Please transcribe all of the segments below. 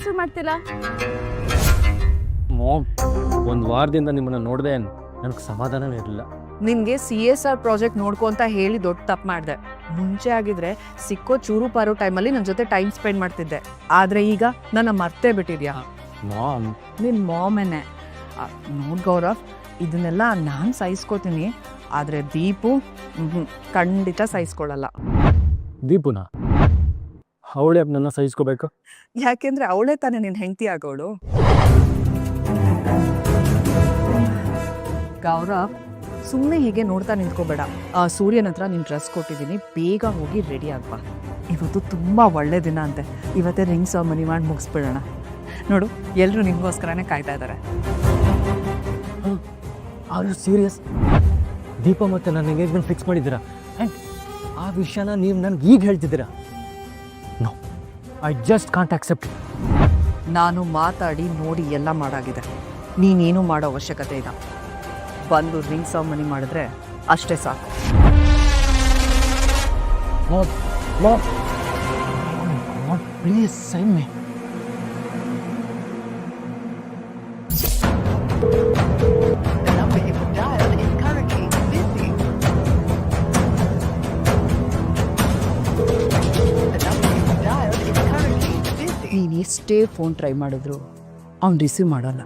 Answer ಮಾಡ್ತಿಲ್ಲ? Ma'am, ಒಂದು ವಾರದಿಂದ ನಿಮ್ಮನ್ನು ನೋಡಿದೆ ನನಗೆ ಸಮಾಧಾನವೇ ಇರಲಿಲ್ಲ. ನಿನ್ಗೆ CSR ಪ್ರಾಜೆಕ್ಟ್ ನೋಡ್ಕೊ ಅಂತ ಹೇಳಿ ದೊಡ್ಡ ತಪ್ಪು ಮಾಡಿದೆ. ಮುಂಚೆ ಆಗಿದ್ರೆ ಸಿಕ್ಕೋ ಚೂರು ಪಾರೋ ಟೈಮಲ್ಲಿ ನನ್ನ ಜೊತೆ ಟೈಮ್ ಸ್ಪೆಂಡ್ ಮಾಡ್ತಿದ್ದೆ. ಆದರೆ ಈಗ ನನ್ನ ಮರ್ತೇ ಬಿಟ್ಟಿದ್ಯಾ? ಮಾಮ್, ನಿನ್ನ ಮಾಮೇನೆ. ನೋಡ್ ಗೌರವ್, ಇದನ್ನೆಲ್ಲ ನಾನು ಸಹಿಸ್ಕೋತೀನಿ, ಆದರೆ ದೀಪು ಖಂಡಿತ ಸಹಿಸ್ಕೊಳ್ಳಲ್ಲ. ದೀಪುನಾ? ಅವಳೇ ನನ್ನ ಸಹಿಸ್ಕೋಬೇಕು? ಯಾಕೆಂದ್ರೆ ಅವಳೇ ತಾನೇ ನಿನ್ನ ಹೆಂಡತಿ ಆಗೋಳು. ಗೌರವ್, ಸುಮ್ಮನೆ ಹೀಗೆ ನೋಡ್ತಾ ನಿಂತ್ಕೋಬೇಡ. ಆ ಸೂರ್ಯನ ಹತ್ರ ನೀನು ಡ್ರೆಸ್ ಕೊಟ್ಟಿದ್ದೀನಿ, ಬೇಗ ಹೋಗಿ ರೆಡಿ ಆಗ್ಬಾ. ಇವತ್ತು ತುಂಬ ಒಳ್ಳೆ ದಿನ ಅಂತೆ. ಇವತ್ತೇ ರಿಂಗ್ ಸೆರೆಮನಿ ಮಾಡಿ ಮುಗಿಸ್ಬಿಡೋಣ. ನೋಡು, ಎಲ್ಲರೂ ನಿಮಗೋಸ್ಕರನೇ ಕಾಯ್ತಾ ಇದ್ದಾರೆ. Are you serious? ದೀಪ ಮತ್ತು ನನ್ನ ಎಂಗೇಜ್ಮೆಂಟ್ ಫಿಕ್ಸ್ ಮಾಡಿದ್ದೀರಾ? ಆ್ಯಂಡ್ ಆ ವಿಷಯನ ನೀವು ನನಗೆ ಈಗ ಹೇಳ್ತಿದ್ದೀರಾ? No, I just can't accept. ನಾನು ಮಾತಾಡಿ ನೋಡಿ ಎಲ್ಲ ಮಾಡಾಗಿದೆ. ನೀನೇನು ಮಾಡೋ ಅವಶ್ಯಕತೆ ಇಲ್ಲ. ಬಂದು ರಿಂಗ್ ಸೆರೆಮನಿ ಮಾಡಿದ್ರೆ ಅಷ್ಟೇ ಸಾಕು. Please sign me. ನೀನು ಎಷ್ಟೇ ಫೋನ್ ಟ್ರೈ ಮಾಡಿದ್ರು ಅವ್ನು ರಿಸೀವ್ ಮಾಡೋಲ್ಲ.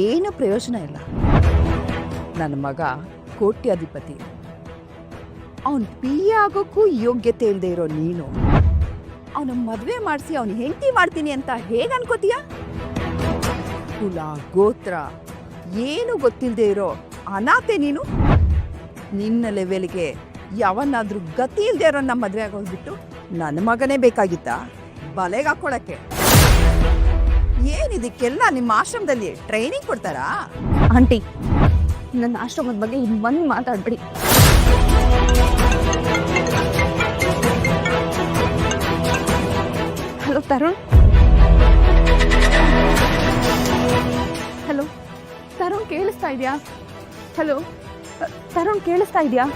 ಏನು ಪ್ರಯೋಜನ ಇಲ್ಲ. ನನ್ನ ಮಗ ಕೋಟ್ಯಾಧಿಪತಿ, ಅವನು ಪಿ ಆಗೋಕ್ಕೂ ಯೋಗ್ಯತೆ ಇಲ್ಲದೆ ಇರೋ ನೀನು ಅವನ ಮದುವೆ ಮಾಡಿಸಿ ಅವನು ಹೆಂಡತಿ ಮಾಡ್ತೀನಿ ಅಂತ ಹೇಗೆ ಅನ್ಕೋತೀಯ? ಕುಲ ಗೋತ್ರ ಏನು ಗೊತ್ತಿಲ್ಲದೆ ಇರೋ ಅನಾಥೆ ನೀನು. ನಿನ್ನ ಲೆವೆಲ್ಗೆ ಯಾವನ್ನಾದ್ರೂ ಗತಿ ಇಲ್ಲದೆ ಇರೋ ನಮ್ಮ ಮದುವೆ ಆಗೋಗ್ಬಿಟ್ಟು ನನ್ನ ಮಗನೇ ಬೇಕಾಗಿತ್ತ ಬಲೆಗೆ ಹಾಕೊಳಕ್ಕೆ? ಏನಿದಕ್ಕೆಲ್ಲ ನಿಮ್ಮ ಆಶ್ರಮದಲ್ಲಿ ಟ್ರೈನಿಂಗ್ ಕೊಡ್ತಾರಾ? ಆಂಟಿ, ನನ್ನ ಆಶ್ರಮದ ಬಗ್ಗೆ ಇನ್ನು ಬಂದು ಮಾತಾಡ್ಬೇಡಿ. ಹಲೋ ತರುಣ್. ಹಲೋ ತರುಣ್, ಕೇಳಿಸ್ತಾ ಇದೆಯಾ? ಹಲೋ ತರುಣ್, ಕೇಳಿಸ್ತಾ ಇದೆಯಾ?